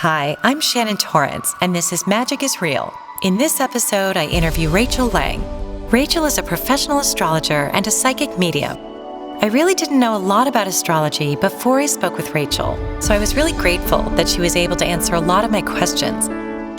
Hi, I'm Shannon Torrance, and this is Magic is Real. In this episode, I interview Rachel Lang. Rachel is a professional astrologer and a psychic medium. I really didn't know a lot about astrology before I spoke with Rachel, so I was really grateful that she was able to answer a lot of my questions.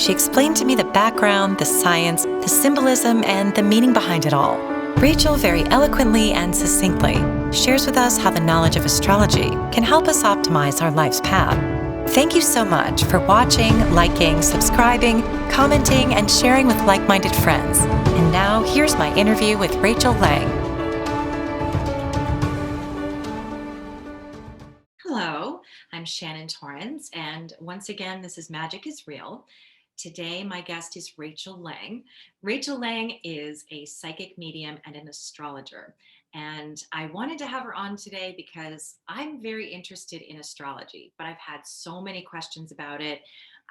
She explained to me the background, the science, the symbolism, and the meaning behind it all. Rachel very eloquently and succinctly shares with us how the knowledge of astrology can help us optimize our life's path. Thank you so much for watching, liking, subscribing, commenting, and sharing with like-minded friends. And now, here's my interview with Rachel Lang. Hello, I'm Shannon Torrance, and once again, this is Magic is Real. Today, my guest is Rachel Lang. Rachel Lang is a psychic medium and an astrologer. And I wanted to have her on today because I'm very interested in astrology, but I've had so many questions about it.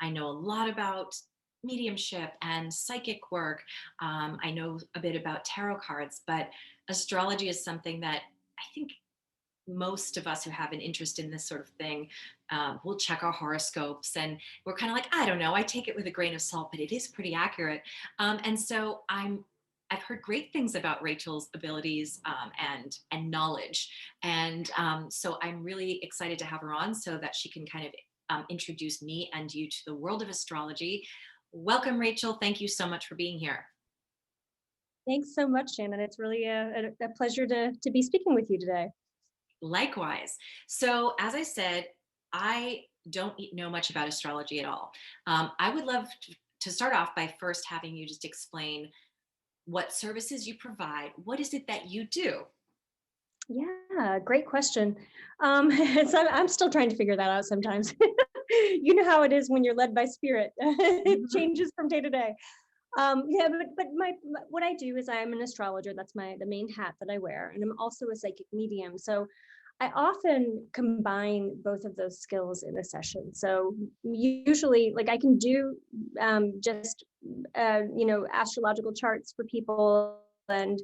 I know a lot about mediumship and psychic work. I know a bit about tarot cards, but astrology is something that I think most of us who have an interest in this sort of thing will check our horoscopes, and we're kind of like, I don't know, I take it with a grain of salt, but it is pretty accurate. And so I've heard great things about Rachel's abilities and knowledge, and so I'm really excited to have her on so that she can kind of introduce me and you to the world of astrology. Welcome, Rachel. Thank you so much for being here. Thanks so much, Shannon. It's really a pleasure to be speaking with you today. Likewise. So, as I said, I don't know much about astrology at all. I would love to start off by first having you just explain what services you provide. What is it that you do? Yeah, great question. So I'm still trying to figure that out sometimes. You know how it is when you're led by spirit. It Mhm. changes from day to day. Yeah, but what I do is I'm an astrologer. That's the main hat that I wear, and I'm also a psychic medium. So I often combine both of those skills in a session. So usually, like I can do just astrological charts for people and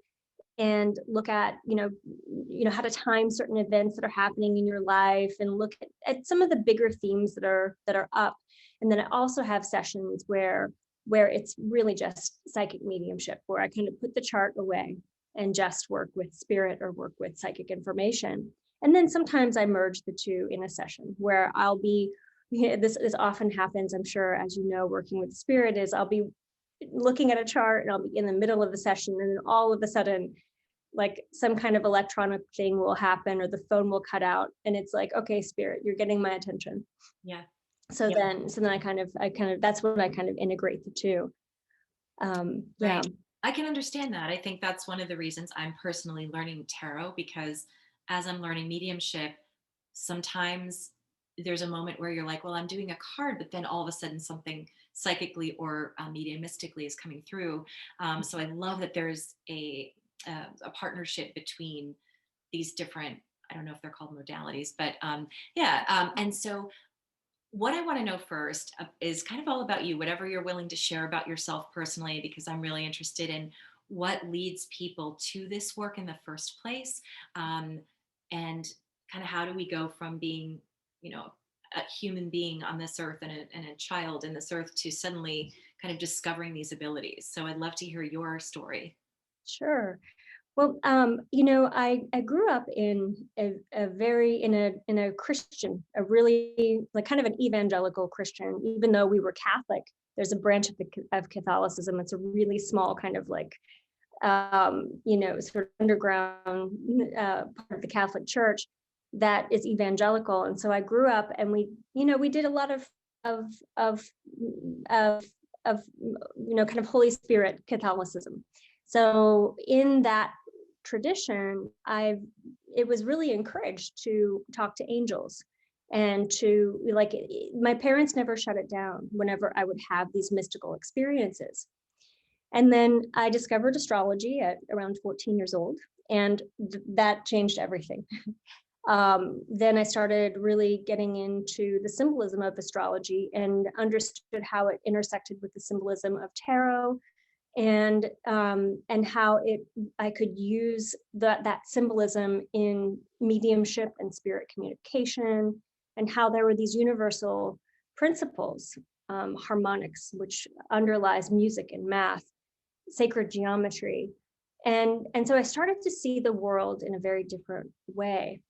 look at how to time certain events that are happening in your life and look at some of the bigger themes that are up. And then I also have sessions where it's really just psychic mediumship, where I kind of put the chart away and just work with spirit or work with psychic information. And then sometimes I merge the two in a session where I'll be, this often happens, I'm sure, as you know, working with spirit, is I'll be looking at a chart and I'll be in the middle of the session, and then all of a sudden, like some kind of electronic thing will happen or the phone will cut out, and it's like, okay, spirit, you're getting my attention. Yeah. So Yeah. then I kind of that's when I kind of integrate the two. Yeah. Right. I can understand that. I think that's one of the reasons I'm personally learning tarot, because as I'm learning mediumship, sometimes there's a moment where you're like, well, I'm doing a card, but then all of a sudden something psychically or mediumistically is coming through. So I love that there's a partnership between these different, I don't know if they're called modalities, but yeah. And so what I want to know first is kind of all about you, whatever you're willing to share about yourself personally, because I'm really interested in what leads people to this work in the first place. Um, and kind of how do we go from being, a human being on this earth and a child in this earth to suddenly kind of discovering these abilities. So I'd love to hear your story. Sure. Well, I grew up in a very in a Christian, a really like kind of an evangelical Christian, even though we were Catholic. There's a branch of Catholicism. It's a really small kind of like sort of underground part of the Catholic Church that is evangelical. And so I grew up, and we did a lot of of of kind of Holy Spirit Catholicism. So in that tradition, it was really encouraged to talk to angels and to like my parents never shut it down whenever I would have these mystical experiences. And then I discovered astrology at around 14 years old, and that changed everything. Then I started really getting into the symbolism of astrology and understood how it intersected with the symbolism of tarot, and how I could use that symbolism in mediumship and spirit communication, and how there were these universal principles, harmonics, which underlies music and math, sacred geometry. And so I started to see the world in a very different way.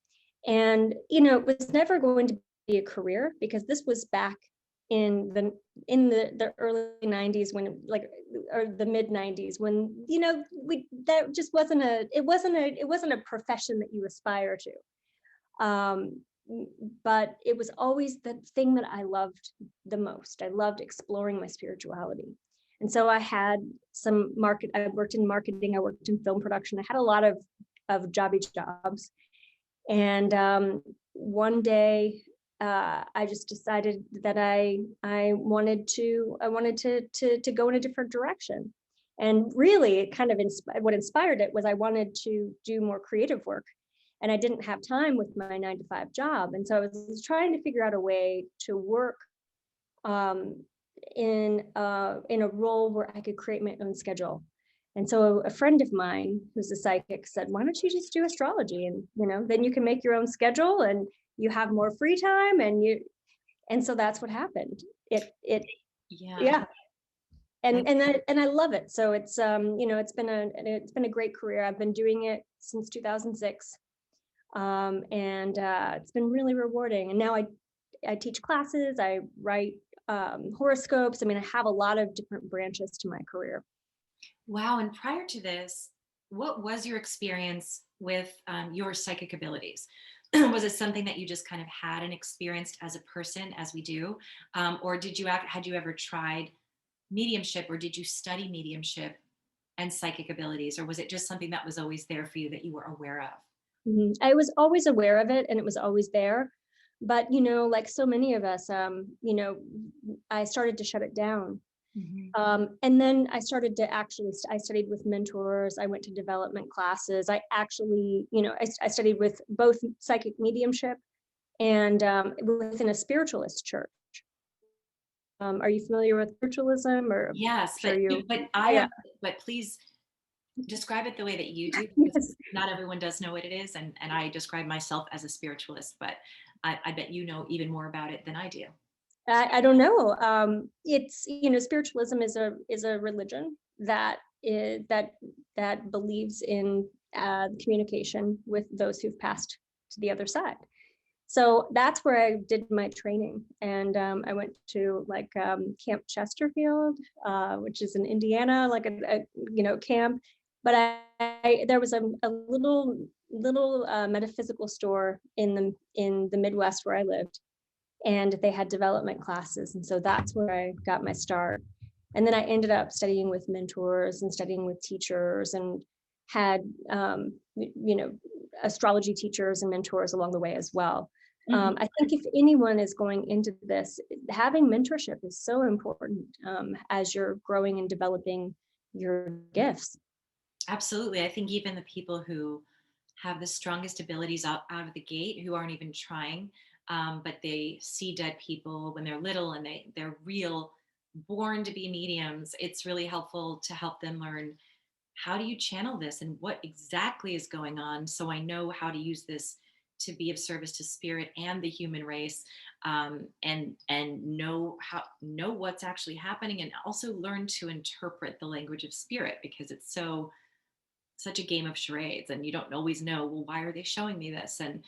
And, it was never going to be a career because this was back in the early 90s when like or the mid 90s when we that just wasn't a profession that you aspire to. But it was always the thing that I loved the most. I loved exploring my spirituality. And so I worked in marketing, I worked in film production. I had a lot of jobby jobs. And one day, I just decided that I wanted to go in a different direction. And really, it kind of what inspired it was I wanted to do more creative work, and I didn't have time with my 9 to 5 job. And so I was trying to figure out a way to work um, in a role where I could create my own schedule. And so a friend of mine who's a psychic said, "Why don't you just do astrology? And then you can make your own schedule and you have more free time." And so that's what happened. It Yeah. Yeah. And I love it. So it's been a great career. I've been doing it since 2006. And it's been really rewarding. And now I teach classes, I write horoscopes. I mean, I have a lot of different branches to my career. Wow. And prior to this, what was your experience with your psychic abilities? Was it something that you just kind of had and experienced as a person, as we do, or had you ever tried mediumship, or did you study mediumship and psychic abilities, or was it just something that was always there for you that you were aware of? I was always aware of it and it was always there. But, like so many of us, I started to shut it down. Mhm. And then I started to I studied with mentors. I went to development classes. I actually, I studied with both psychic mediumship and within a spiritualist church. Are you familiar with spiritualism? Or I'm Yes, sure but you, but I yeah. am. But please describe it the way that you do, because Yes. not everyone does know what it is, and I describe myself as a spiritualist, but I bet you know even more about it than I do. I don't know. It's spiritualism is a religion that believes in communication with those who've passed to the other side. So that's where I did my training, and I went to like Camp Chesterfield, which is in Indiana, like a camp. But there was a little metaphysical store in the Midwest where I lived, and they had development classes, and so that's where I got my start. And then I ended up studying with mentors and studying with teachers, and had astrology teachers and mentors along the way as well. Mhm. I think if anyone is going into this, having mentorship is so important as you're growing and developing your gifts. Absolutely. I think even the people who have the strongest abilities out of the gate, who aren't even trying, but they see dead people when they're little, and they're real, born to be mediums. It's really helpful to help them learn, how do you channel this and what exactly is going on, so I know how to use this to be of service to spirit and the human race, and know what's actually happening, and also learn to interpret the language of spirit, because it's such a game of charades, and you don't always know, well, why are they showing me this, and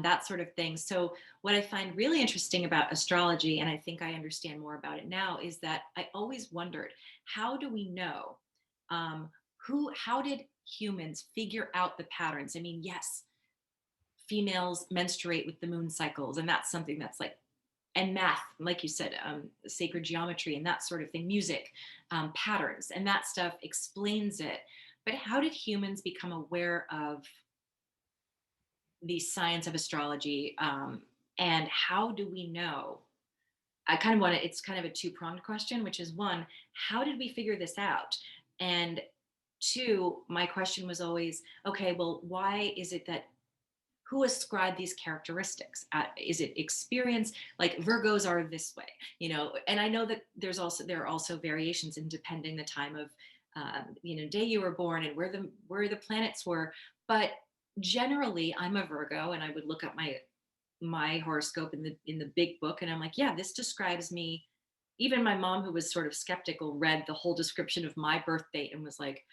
that sort of thing. So what I find really interesting about astrology, and I think I understand more about it now, is that I always wondered, how do we know, um, how did humans figure out the patterns? I mean, yes, females menstruate with the moon cycles, and that's something that's like, and math, like you said, sacred geometry and that sort of thing, music, patterns, and that stuff explains it. But how did humans become aware of the science of astrology? And how do we know? I kind of want to, it's kind of a two-pronged question, which is, one, how did we figure this out? And two, my question was always, okay, well, why is it that, who ascribed these characteristics? Is it experience? Like Virgos are this way, and I know that there are also variations in depending the time of, day you were born and where the planets were. But generally, I'm a Virgo, and I would look up my horoscope in the big book, and I'm like, yeah, this describes me. Even my mom, who was sort of skeptical, read the whole description of my birth date and was like,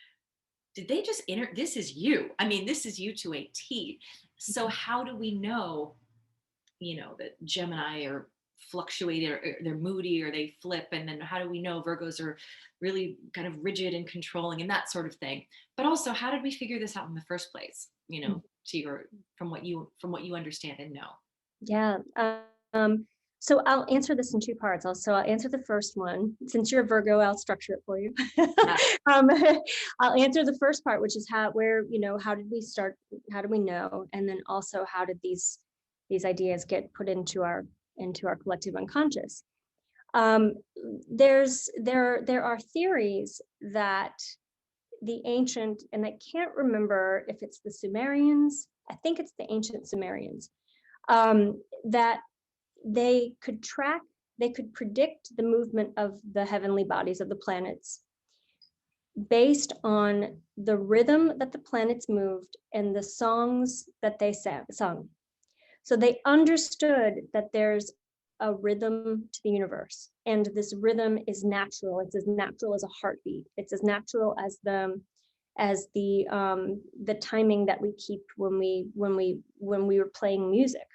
did they just enter, this is you, I mean, this is you to a T. So how do we know, that Gemini are fluctuated, or they're moody, or they flip? And then how do we know Virgos are really kind of rigid and controlling and that sort of thing? But also, how did we figure this out in the first place? To your, from what you understand and know. Yeah. So I'll answer this in two parts. I'll answer the first one. Since you're a Virgo, I'll structure it for you. Yeah. um, I'll answer the first part, which is how did we start? How do we know? And then also, how did these ideas get put into our collective unconscious? Um, there are theories that the ancient, and I can't remember if it's the Sumerians. I think it's the ancient Sumerians, that they could predict the movement of the heavenly bodies of the planets based on the rhythm that the planets moved and the songs that they sung. So they understood that there's a rhythm to the universe, and this rhythm is natural. It's as natural as a heartbeat. It's as natural as the timing that we keep when we were playing music.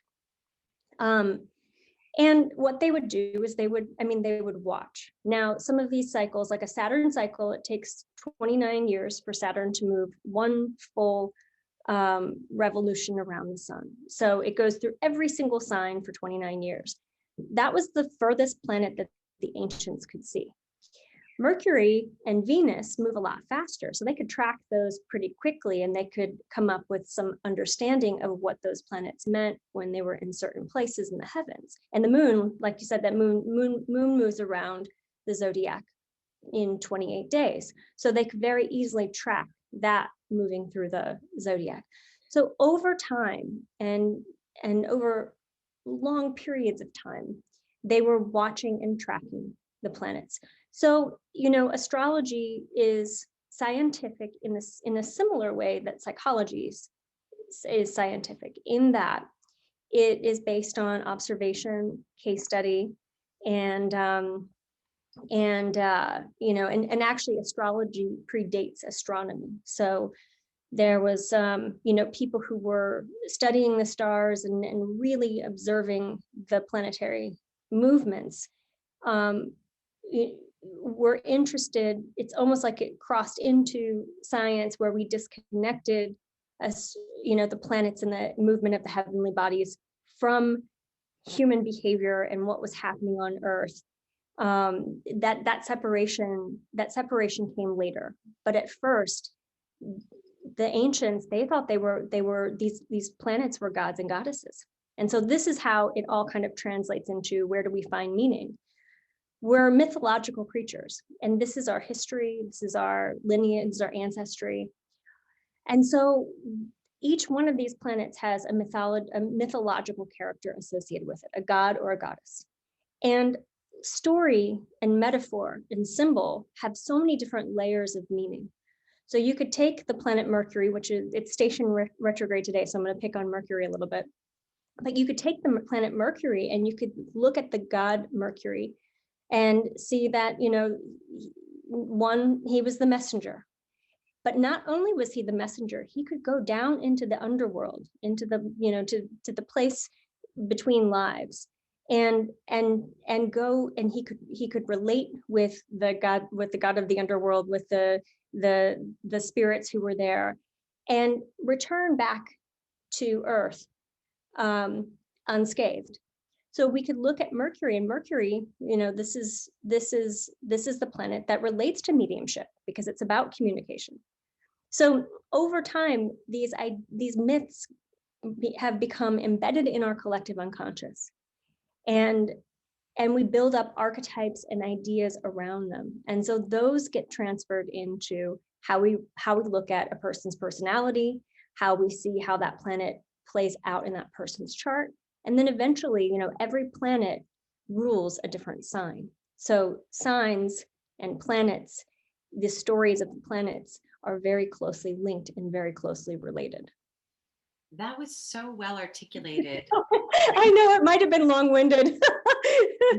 And what they would do is they would watch. Now, some of these cycles, like a Saturn cycle, it takes 29 years for Saturn to move one full revolution around the sun. So it goes through every single sign for 29 years. That was the furthest planet that the ancients could see. Mercury and Venus move a lot faster, so they could track those pretty quickly, and they could come up with some understanding of what those planets meant when they were in certain places in the heavens. And the moon, like you said, that moon moves around the zodiac in 28 days, so they could very easily track that moving through the zodiac. So over time and over long periods of time, they were watching and tracking the planets. So, astrology is scientific in a similar way that psychology is scientific, in that it is based on observation, case study, and actually astrology predates astronomy. So there was people who were studying the stars and really observing the planetary movements, were interested. It's almost like it crossed into science, where we disconnected the planets and the movement of the heavenly bodies from human behavior and what was happening on Earth. That separation came later, but at first, the ancients, they thought these planets were gods and goddesses. And so this is how it all kind of translates into, where do we find meaning? We're mythological creatures, and this is our history, this is our lineage, this is our ancestry. And so each one of these planets has a mythological character associated with it, a god or a goddess. And story and metaphor and symbol have so many different layers of meaning. So you could take the planet Mercury, which is, it's stationed retrograde today, so I'm going to pick on Mercury a little bit. But you could take the planet Mercury and you could look at the god Mercury and see that, one, he was the messenger. But not only was he the messenger, he could go down into the underworld, into the, to the place between lives, and go, and he could relate with the god of the underworld, with the spirits who were there, and return back to Earth unscathed. So we could look at Mercury, and Mercury, this is the planet that relates to mediumship, because it's about communication. So over time, these myths have become embedded in our collective unconscious, and we build up archetypes and ideas around them. And so those get transferred into how we look at a person's personality, how we see how that planet plays out in that person's chart. And then eventually, every planet rules a different sign. So signs and planets, the stories of the planets, are very closely linked and very closely related. That was so well articulated. I know it might have been long-winded.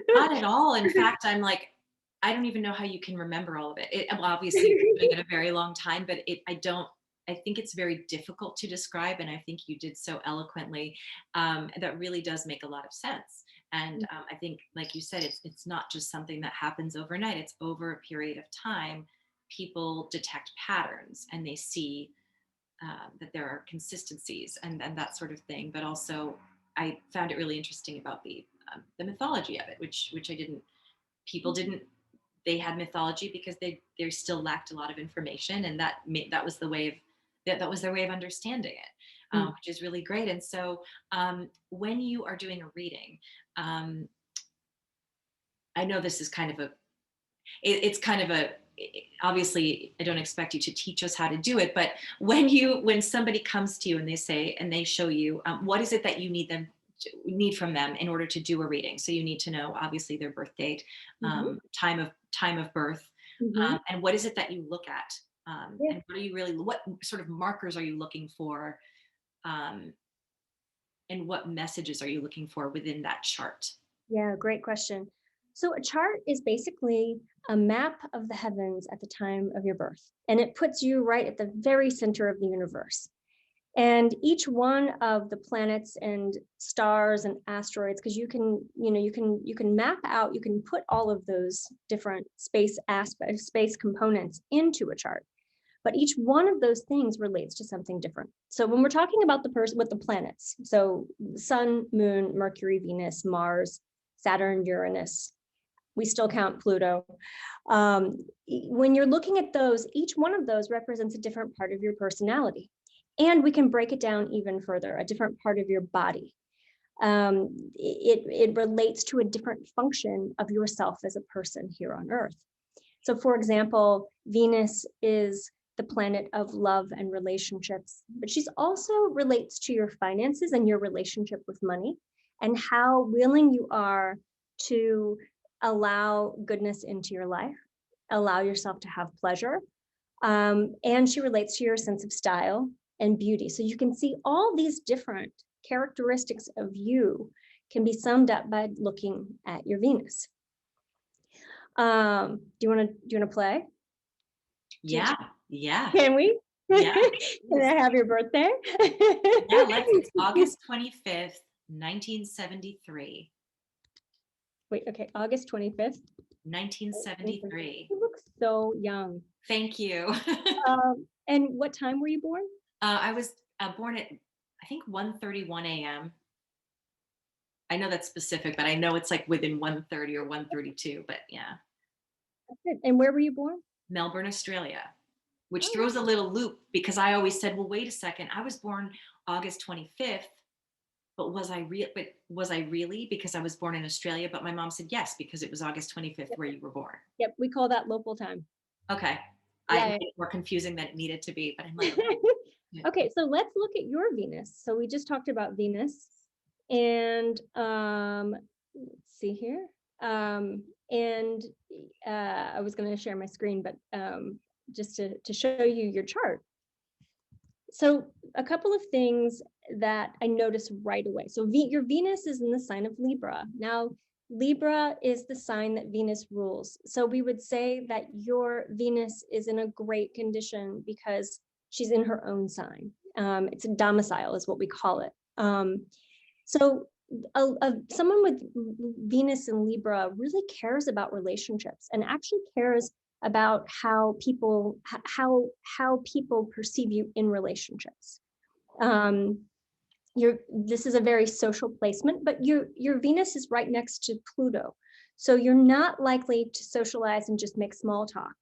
Not at all. In fact, I'm like, I don't even know how you can remember all of it. Well, obviously, you've been doing it a very long time, but I think it's very difficult to describe. And I think you did so eloquently. That really does make a lot of sense. And I think, like you said, it's not just something that happens overnight, it's over a period of time. People detect patterns and they see that there are consistencies and that sort of thing. But also, I found it really interesting about the mythology of it, which I didn't. People didn't. They had mythology because they still lacked a lot of information, and that was the way of that was their way of understanding it, which is really great. And so, when you are doing a reading, um, I know this is kind of it's kind of a obviously I don't expect you to teach us how to do it, but when somebody comes to you and they show you what is it that you need from them in order to do a reading. So you need to know obviously their birth date, Mhm, time of birth, mhm. and what is it that you look at, Yeah, and what sort of markers are you looking for, um, and what messages are you looking for within that chart? yeah, great question. So a chart is basically a map of the heavens at the time of your birth, and it puts you right at the very center of the universe. And each one of the planets and stars and asteroids, because you can map out, you can put all of those different space aspects, space components into a chart. But each one of those things relates to something different. So when we're talking about the person with the planets, so Sun, Moon, Mercury, Venus, Mars, Saturn, Uranus, we still count Pluto. When you're looking at those, each one of those represents a different part of your personality. And we can break it down even further, a different part of your body. It relates to a different function of yourself as a person here on Earth. So, for example, Venus is the planet of love and relationships, but she's also relates to your finances and your relationship with money and how willing you are to allow goodness into your life, allow yourself to have pleasure. And she relates to your sense of style and beauty. So you can see all these different characteristics of you can be summed up by looking at your Venus. Do you want to play? Yeah, yeah, Can we? yeah. Can I have your birthday? Yeah, it's August 25th, 1973. Wait, okay, August 25th. 1973. You look so young. Thank you. And what time were you born? I was born at, I think, 1:31 a.m. I know that's specific, but I know it's like within 1:30 or 1:32, but yeah. And where were you born? Melbourne, Australia, which Oh, throws a little loop because I always said, well, wait a second, I was born August 25th, but was I really, because I was born in Australia? But my mom said yes, because it was August 25th yep, where you were born. yep. We call that local time. Okay. I Yeah. made it more confusing than it needed to be, but I'm like, okay. Okay, so let's look at your Venus. So we just talked about Venus, and let's see here. And I was going to share my screen, but just to show you your chart. So a couple of things that I noticed right away. So your Venus is in the sign of Libra. Now, Libra is the sign that Venus rules. So we would say that your Venus is in a great condition because she's in her own sign. It's a domicile is what we call it. So someone with Venus in Libra really cares about relationships and actually cares about how people perceive you in relationships. Um, this is a very social placement, but your Venus is right next to Pluto, so you're not likely to socialize and just make small talk.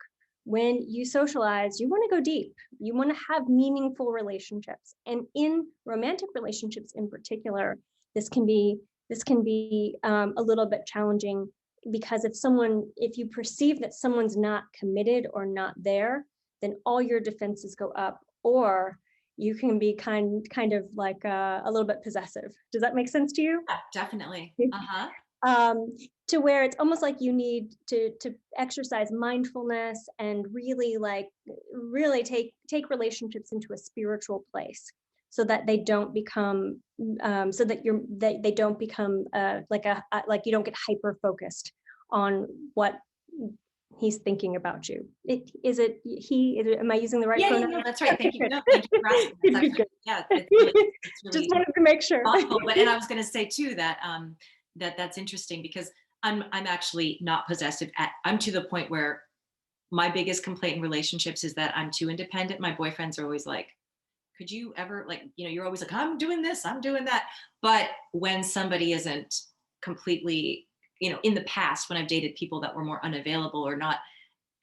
When you socialize, you want to go deep. You want to have meaningful relationships, and in romantic relationships, in particular, this can be a little bit challenging because if you perceive that someone's not committed or not there, then all your defenses go up, or you can be kind of like a little bit possessive. Does that make sense to you? Yeah, definitely. Uh-huh. To where it's almost like you need to exercise mindfulness and really take relationships into a spiritual place. so that they don't become so that they don't become like you don't get hyper focused on what he's thinking about you. Am I using the right Yeah, pronoun? no, that's right. Okay, Thank you. good. No, thank you for asking. That's Good, actually, good. yeah, it's Just really wanted to make sure. thoughtful. But and I was going to say too that that's interesting because I'm actually not possessive. I'm to the point where my biggest complaint in relationships is that I'm too independent. My boyfriends are always like, could you ever, like, you're always like, I'm doing this, I'm doing that. But when somebody isn't completely, in the past, when I've dated people that were more unavailable or not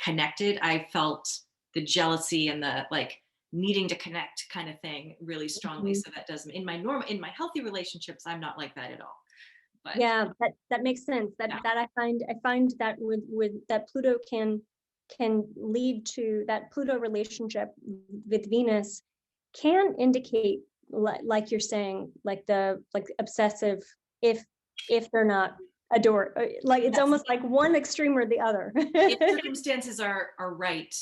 connected, I felt the jealousy and the like needing to connect kind of thing really strongly. Mhm. So that doesn't, in my healthy relationships, I'm not like that at all. But Yeah, that makes sense. yeah, That I find that with that Pluto can lead to that Pluto relationship with Venus can indicate like you're saying, like the like obsessive, if they're not adore, like it's yes. almost like one extreme or the other. If circumstances are right,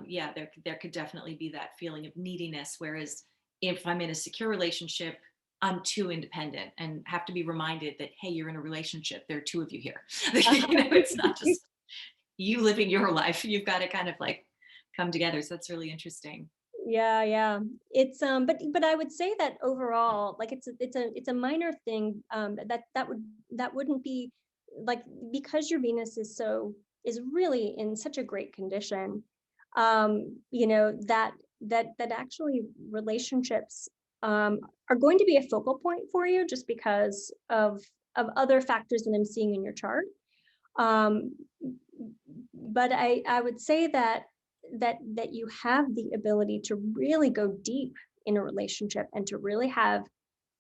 yeah, there could definitely be that feeling of neediness. Whereas if I'm in a secure relationship, I'm too independent and have to be reminded that, hey, you're in a relationship. There are two of you here. It's not just you living your life. You've got to kind of like come together. So that's really interesting. Yeah, yeah. It's but I would say that overall, like it's a minor thing, that wouldn't be like, because your Venus is really in such a great condition, that actually relationships are going to be a focal point for you, just because of other factors that I'm seeing in your chart. Um, but I would say that you have the ability to really go deep in a relationship, and to really have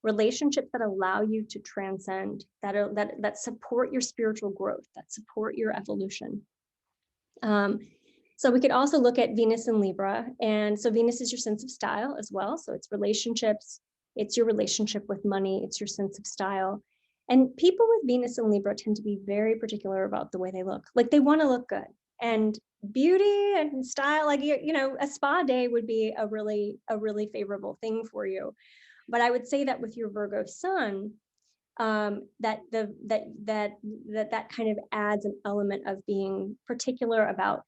relationships that allow you to transcend, that support your spiritual growth, that support your evolution. Um, so we could also look at Venus in Libra, and so Venus is your sense of style as well. So it's relationships, it's your relationship with money, it's your sense of style. And people with Venus in Libra tend to be very particular about the way they look. Like, they want to look good, and beauty and style. Like, a spa day would be a really favorable thing for you. But I would say that with your Virgo sun, that kind of adds an element of being particular about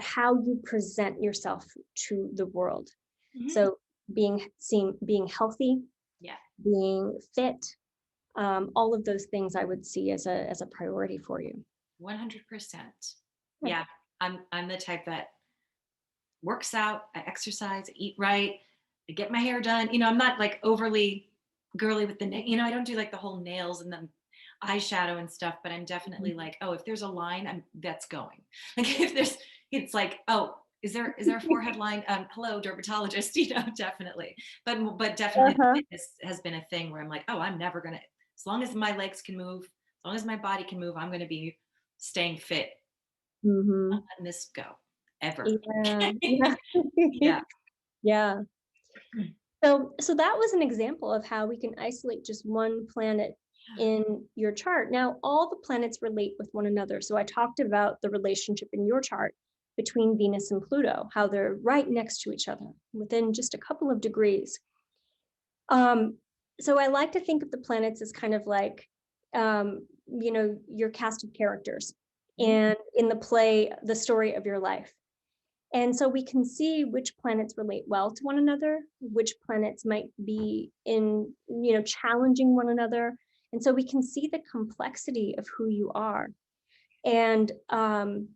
how you present yourself to the world. Mhm. So being healthy, Yeah, being fit, all of those things I would see as a priority for you. 100%. Yeah. Yeah, I'm the type that works out, I exercise, I eat right, I get my hair done. I'm not like overly girly with the I don't do like the whole nails and the eyeshadow and stuff, but I'm definitely like, oh, if there's a line, that's going. Like if there's it's like, oh, is there a forehead line? Hello, dermatologist, definitely. But definitely Uh-huh. fitness has been a thing where I'm like, oh, I'm never gonna, as long as my legs can move, as long as my body can move, I'm gonna be staying fit. Not Hmm. letting this go ever. Yeah. Yeah. Yeah. Yeah. So that was an example of how we can isolate just one planet in your chart. Now, all the planets relate with one another. So I talked about the relationship in your chart between Venus and Pluto, how they're right next to each other within just a couple of degrees. Um, so I like to think of the planets as kind of like, your cast of characters, Mhm. and in the play, the story of your life. And so we can see which planets relate well to one another, which planets might be challenging one another. And so we can see the complexity of who you are, and the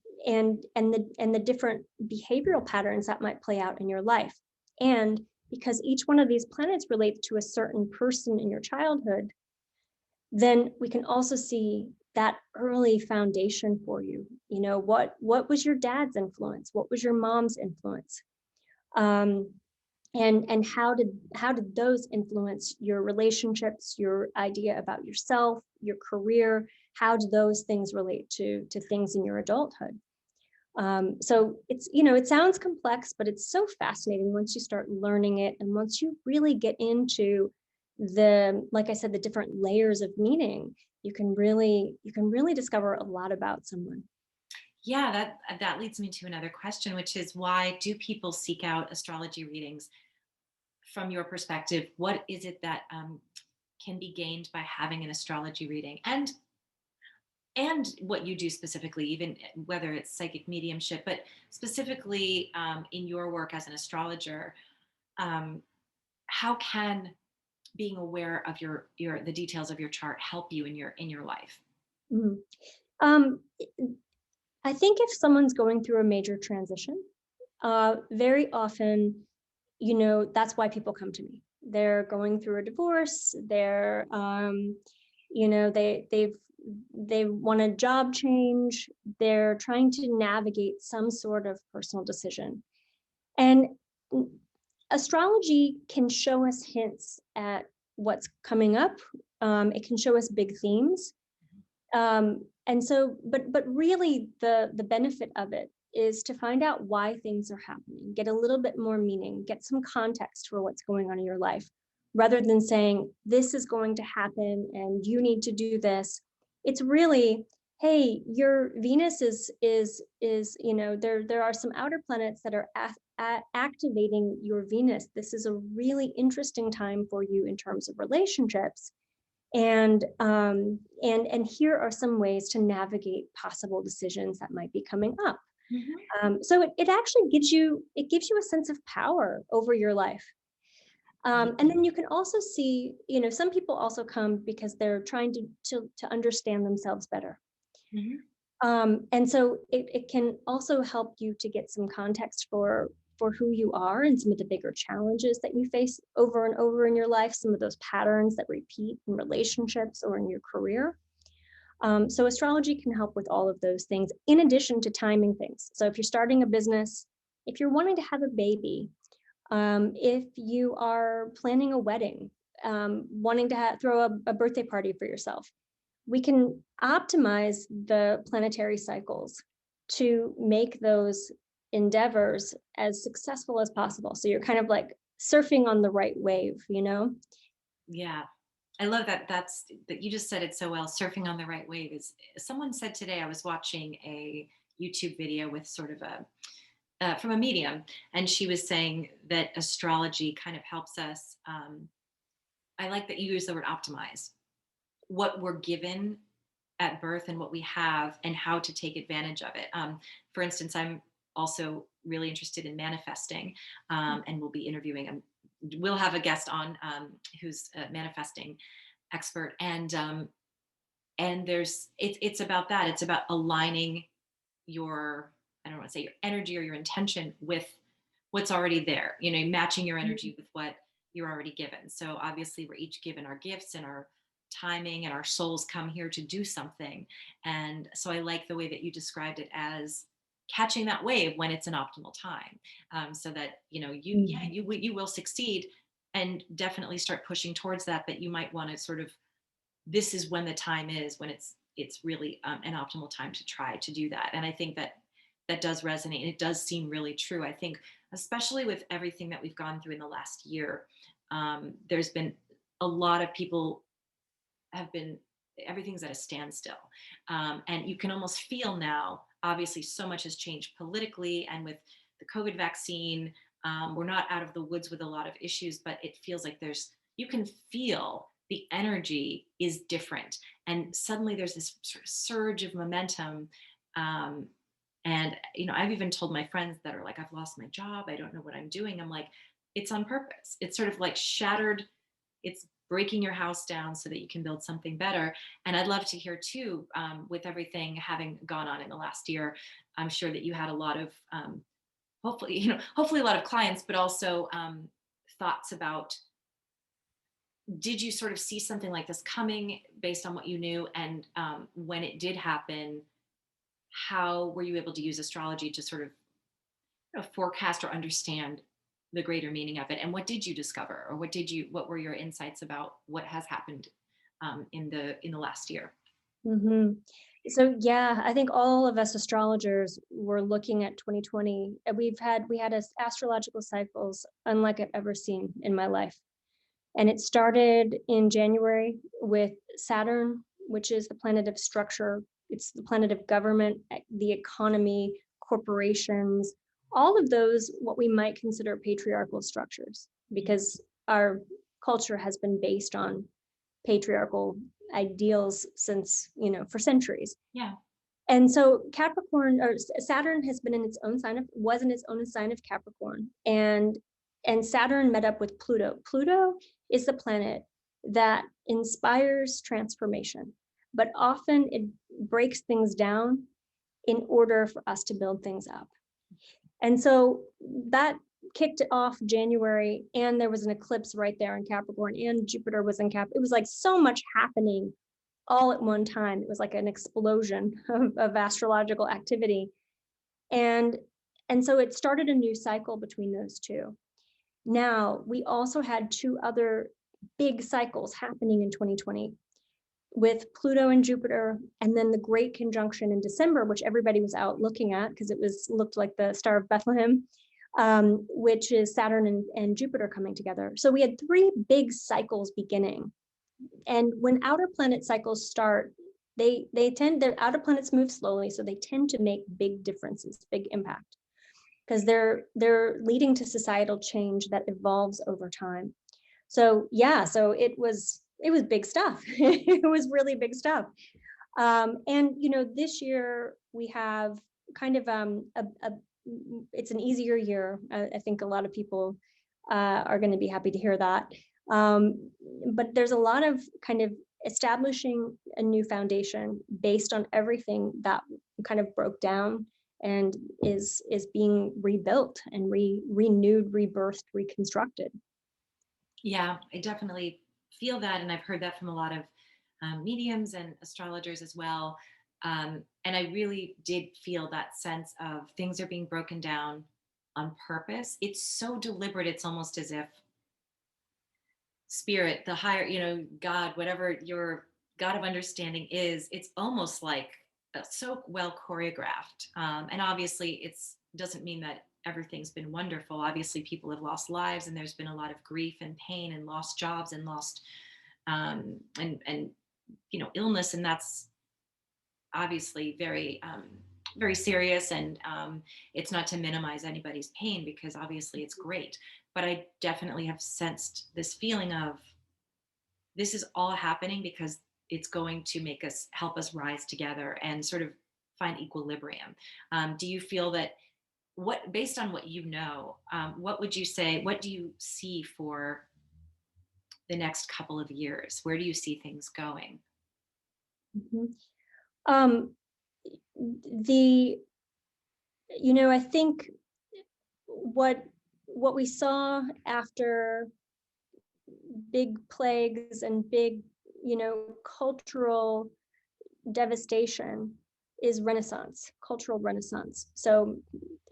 different behavioral patterns that might play out in your life. And because each one of these planets relates to a certain person in your childhood, then we can also see that early foundation for you. What was your dad's influence? What was your mom's influence? Um, and how did those influence your relationships, your idea about yourself, your career? How do those things relate to things in your adulthood? So it sounds complex, but it's so fascinating once you start learning it, and once you really get into like I said, the different layers of meaning. You can really discover a lot about someone. Yeah, that leads me to another question, which is why do people seek out astrology readings from your perspective, what is it that can be gained by having an astrology reading, and what you do specifically, even whether it's psychic mediumship, but specifically in your work as an astrologer, um, how can being aware of your the details of your chart help you in your life? Mhm. Um, I think if someone's going through a major transition, very often, that's why people come to me. They're going through a divorce. They want a job change. They're trying to navigate some sort of personal decision. And mm, astrology can show us hints at what's coming up. It can show us big themes. And so, but really, the benefit of it is to find out why things are happening, get a little bit more meaning, get some context for what's going on in your life, rather than saying this is going to happen and you need to do this. It's really, hey, your Venus is there are some outer planets that are activating your Venus. This is a really interesting time for you in terms of relationships, and here are some ways to navigate possible decisions that might be coming up. Mhm. So it actually gives you a sense of power over your life. And Yeah. then you can also see, some people also come because they're trying to understand themselves better. Mhm. And so it can also help you to get some context for who you are and some of the bigger challenges that you face over and over in your life, some of those patterns that repeat in relationships or in your career. So astrology can help with all of those things, in addition to timing things. So if you're starting a business, if you're wanting to have a baby, if you are planning a wedding, wanting to throw a birthday party for yourself, we can optimize the planetary cycles to make those endeavors as successful as possible. So you're kind of like surfing on the right wave. Yeah. I love that. That you just said it so well. Surfing on the right wave is. Someone said today. I was watching a YouTube video with sort of a from a medium, and she was saying that astrology kind of helps us. I like that you use the word optimize what we're given at birth and what we have and how to take advantage of it. For instance, I'm also really interested in manifesting, and we'll be interviewing. We'll have a guest on who's a manifesting expert, and it's about that. It's about aligning your, I don't want to say your energy or your intention with what's already there. Matching your energy with what you're already given. So obviously, we're each given our gifts and our timing, and our souls come here to do something. And so I like the way that you described it as catching that wave when it's an optimal time, so that Mhm. you will succeed and definitely start pushing towards that. But you might want to sort of, this is when the time is when it's really an optimal time to try to do that. And I think that that does resonate, and it does seem really true. I think especially with everything that we've gone through in the last year, there's been a lot of people have been, everything's at a standstill, and you can almost feel now, obviously so much has changed politically and with the COVID vaccine. We're not out of the woods with a lot of issues, but it feels like you can feel the energy is different, and suddenly there's this sort of surge of momentum. um, and I've even told my friends that are like, I've lost my job, I don't know what I'm doing. I'm like, it's on purpose. It's sort of like shattered, it's breaking your house down so that you can build something better. And I'd love to hear too, with everything having gone on in the last year, I'm sure that you had a lot of, hopefully a lot of clients, but also thoughts about, did you sort of see something like this coming based on what you knew? And when it did happen, how were you able to use astrology to sort of forecast or understand the greater meaning of it? And what did you discover, or what were your insights about what has happened in the last year? Hmm. So yeah, I think all of us astrologers were looking at 2020. We had astrological cycles unlike I've ever seen in my life. And it started in January with Saturn, which is the planet of structure. It's the planet of government, the economy, corporations, all of those, what we might consider patriarchal structures. because our culture has been based on patriarchal ideals since, for centuries. Yeah. And so Capricorn, or Saturn, has been in its own sign of, was in its own sign of Capricorn, and Saturn met up with Pluto. Pluto is the planet that inspires transformation, but often it breaks things down in order for us to build things up. And so that kicked off January, and there was an eclipse right there in Capricorn, and Jupiter was in Cap. It was like so much happening all at one time. It was like an explosion of astrological activity. And so it started a new cycle between those two. Now, we also had two other big cycles happening in 2020 with Pluto and Jupiter, and then the great conjunction in December, which everybody was out looking at because it looked like the Star of Bethlehem, which is Saturn and Jupiter coming together. So we had three big cycles beginning. And when outer planet cycles start, their outer planets move slowly, so they tend to make big differences, big impact, because they're leading to societal change that evolves over time. So yeah, so it was big stuff. It was really big stuff. And this year we have kind of it's an easier year. I think a lot of people are going to be happy to hear that. But there's a lot of kind of establishing a new foundation based on everything that kind of broke down and is being rebuilt and renewed, rebirthed, reconstructed. Yeah, I definitely feel that. And I've heard that from a lot of mediums and astrologers as well. And I really did feel that sense of things are being broken down on purpose. It's so deliberate. It's almost as if spirit, the higher, God, whatever your God of understanding is, it's almost like so well choreographed. And obviously, it's doesn't mean that everything's been wonderful. Obviously, people have lost lives, and there's been a lot of grief and pain, and lost jobs, and lost and illness, and that's obviously very serious. And it's not to minimize anybody's pain, because obviously it's great. But I definitely have sensed this feeling of this is all happening because it's going to help us rise together and sort of find equilibrium. Do you feel that, based on what what would you say, what do you see for the next couple of years? Where do you see things going? Mm-hmm. I think what we saw after big plagues and big, cultural devastation is Renaissance, cultural Renaissance. So,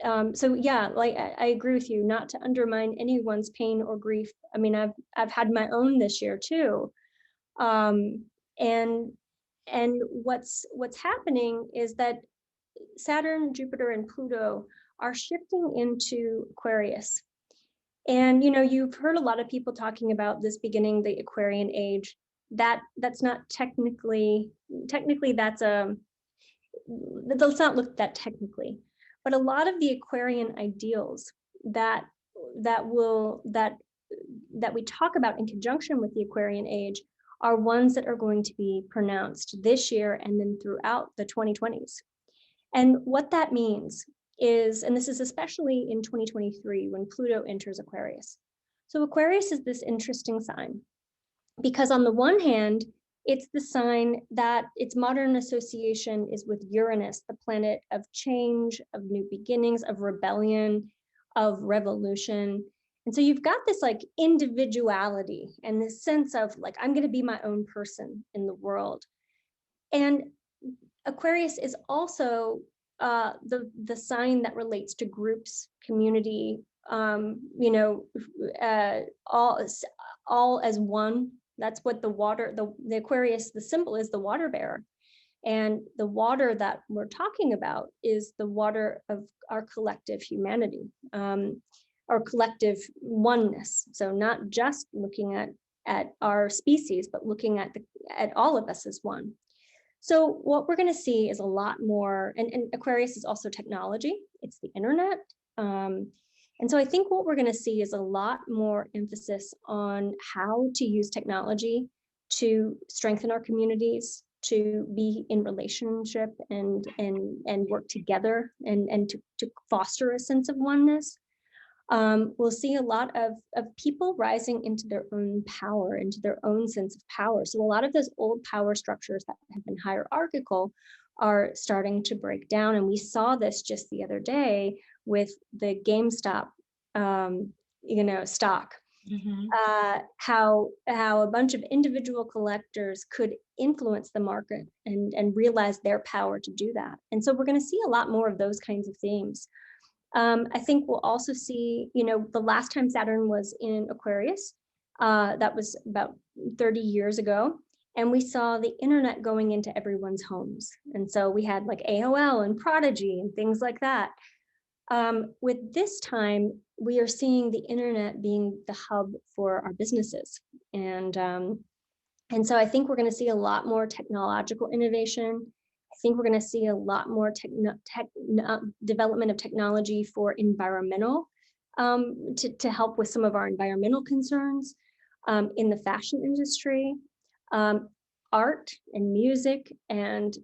yeah, like I agree with you, not to undermine anyone's pain or grief. I mean, I've had my own this year too, and what's happening is that Saturn, Jupiter, and Pluto are shifting into Aquarius. And you've heard a lot of people talking about this beginning the Aquarian age. That's not technically that's let's not look that technically, but a lot of the Aquarian ideals that we talk about in conjunction with the Aquarian age are ones that are going to be pronounced this year and then throughout the 2020s. And what that means is, and this is especially in 2023 when Pluto enters Aquarius. So Aquarius is this interesting sign because on the one hand, it's the sign that its modern association is with Uranus, the planet of change, of new beginnings, of rebellion, of revolution. And so you've got this like individuality and this sense of like, I'm going to be my own person in the world. And Aquarius is also the sign that relates to groups, community, all as one. That's what the Aquarius, the symbol is the water bearer. And the water that we're talking about is the water of our collective humanity, our collective oneness. So not just looking at our species, but looking at all of us as one. So what we're going to see is a lot more, and Aquarius is also technology. It's the internet. And so I think what we're going to see is a lot more emphasis on how to use technology to strengthen our communities, to be in relationship and work together and to foster a sense of oneness. We'll see a lot of people rising into their own power, into their own sense of power. So a lot of those old power structures that have been hierarchical are starting to break down. And we saw this just the other day with the GameStop, stock. Mhm. How a bunch of individual collectors could influence the market and realize their power to do that. And so we're going to see a lot more of those kinds of themes. I think we'll also see, the last time Saturn was in Aquarius, that was about 30 years ago. And we saw the internet going into everyone's homes. And so we had like AOL and Prodigy and things like that. With this time, we are seeing the internet being the hub for our businesses. And so I think we're going to see a lot more technological innovation. I think we're going to see a lot more development of technology for environmental, to help with some of our environmental concerns, in the fashion industry, um, art and music, and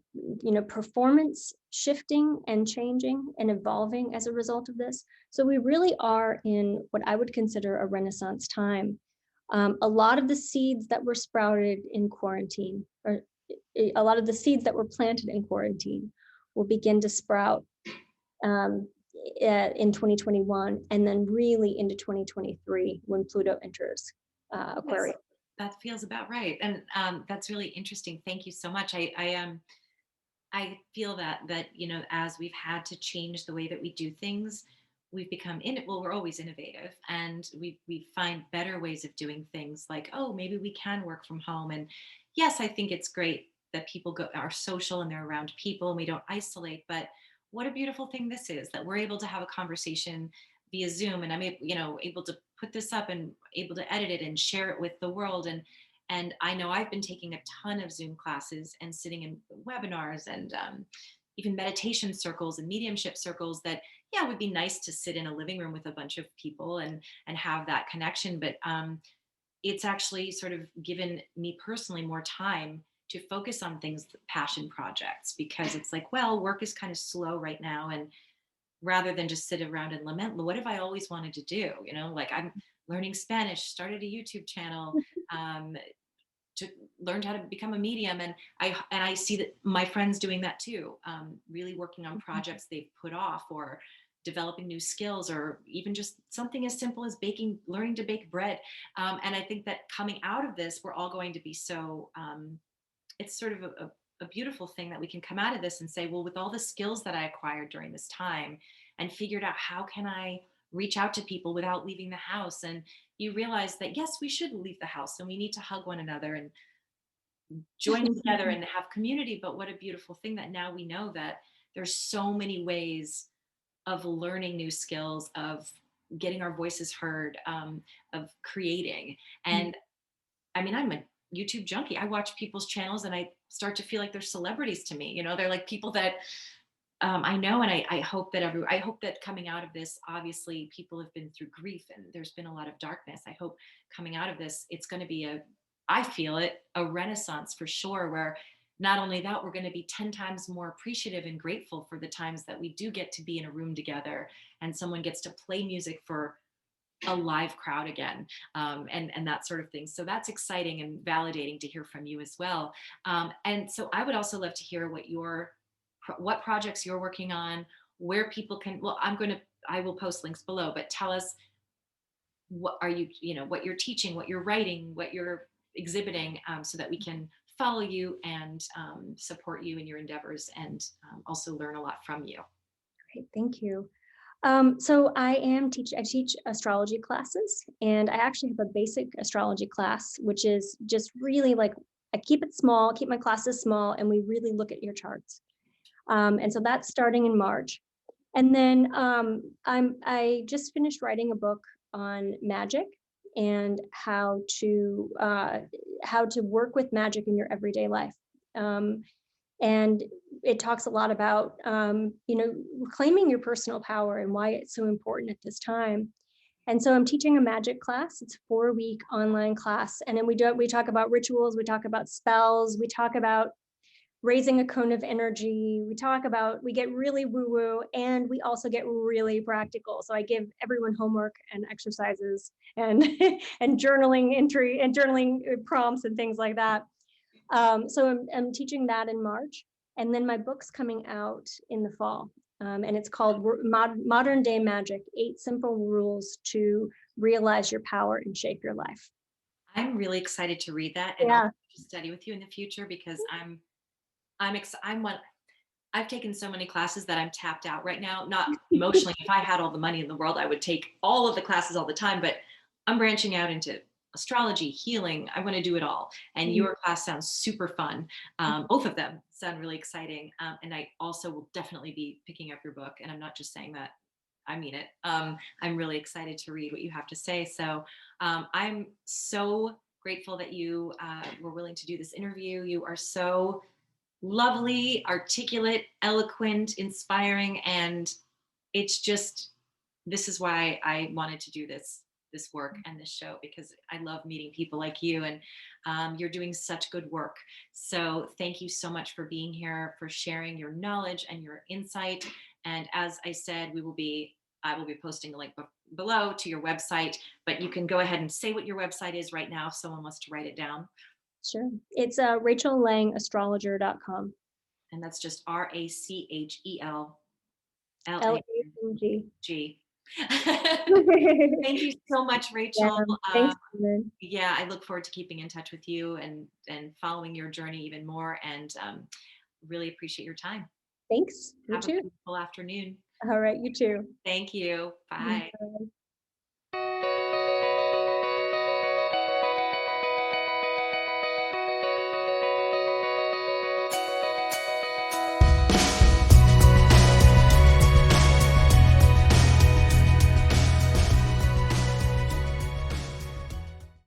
performance shifting and changing and evolving as a result of this. So we really are in what I would consider a Renaissance time. A lot of the seeds that were sprouted in quarantine, or a lot of the seeds that were planted in quarantine, will begin to sprout, in 2021, and then really into 2023 when Pluto enters Yes, Aquarius. that feels about right. And that's really interesting. Thank you so much. I feel that as we've had to change the way that we do things, we've become well, we're always innovative, and we find better ways of doing things, like, oh, maybe we can work from home. And yes, I think it's great that people are social and they're around people and we don't isolate. But what a beautiful thing this is, that we're able to have a conversation via Zoom, and I'm able to put this up and able to edit it and share it with the world. And I know I've been taking a ton of Zoom classes and sitting in webinars and even meditation circles and mediumship circles, that, yeah, it would be nice to sit in a living room with a bunch of people and have that connection. But it's actually sort of given me personally more time to focus on things, passion projects, because it's like, well, work is kind of slow right now. And rather than just sit around and lament, what have I always wanted to do? Like, I'm learning Spanish, started a YouTube channel, um, to learn how to become a medium. And I see that my friends doing that too, really working on projects they've put off, or developing new skills, or even just something as simple as learning to bake bread. And I think that coming out of this, we're all going to be so, it's sort of a beautiful thing that we can come out of this and say, well, with all the skills that I acquired during this time, and figured out how can I reach out to people without leaving the house. And you realize that, yes, we should leave the house and we need to hug one another and join together and have community. But what a beautiful thing that now we know that there's so many ways of learning new skills, of getting our voices heard, of creating. And I mean, I'm a YouTube junkie. I watch people's channels and I start to feel like they're celebrities to me. They're like people that, I know. And I hope that I hope that coming out of this, obviously people have been through grief and there's been a lot of darkness. I hope coming out of this, it's going to be I feel it, a renaissance for sure, where not only that, we're going to be 10 times more appreciative and grateful for the times that we do get to be in a room together and someone gets to play music for a live crowd again, and that sort of thing. So that's exciting and validating to hear from you as well. And so I would also love to hear what projects you're working on, where people can. Well, I will post links below, but tell us, what are what you're teaching, what you're writing, what you're exhibiting, so that we can follow you and support you in your endeavors, and also learn a lot from you. Great, thank you. So I teach astrology classes, and I actually have a basic astrology class, which is just really like, I keep it small, keep my classes small, and we really look at your charts. And so that's starting in March. And then I just finished writing a book on magic and how to work with magic in your everyday life. And it talks a lot about, reclaiming your personal power and why it's so important at this time. And so I'm teaching a magic class. It's a 4-week online class. And then we talk about rituals, we talk about spells, we talk about raising a cone of energy. We get really woo woo, and we also get really practical. So I give everyone homework and exercises and and journaling entry and journaling prompts and things like that. So I'm teaching that in March, and then my book's coming out in the fall. And it's called Modern Day Magic: 8 Simple Rules to Realize Your Power and Shape Your Life. I'm really excited to read that and also Yeah. to study with you in the future because I'm one I've taken so many classes that I'm tapped out right now. Not emotionally. If I had all the money in the world, I would take all of the classes all the time, but I'm branching out into astrology, healing. I want to do it all. And Mhm. your class sounds super fun. Both of them sound really exciting. And I also will definitely be picking up your book. And I'm not just saying that, I mean it. I'm really excited to read what you have to say. So I'm so grateful that you were willing to do this interview. You are so lovely, articulate, eloquent, inspiring, and it's just this is why I wanted to do this work and this show because I love meeting people like you and you're doing such good work. So thank you so much for being here, for sharing your knowledge and your insight. And as I said, I will be posting a link below to your website, but you can go ahead and say what your website is right now if someone wants to write it down. Sure. It's RachelLangAstrologer.com. And that's just RachelLang. G. Thank you so much, Yeah, Rachel. thanks, Shannon. Yeah, I look forward to keeping in touch with you and following your journey even more. And really appreciate your time. Thanks. You Have a too. beautiful afternoon. All right, you too. Thank you. Bye. Bye.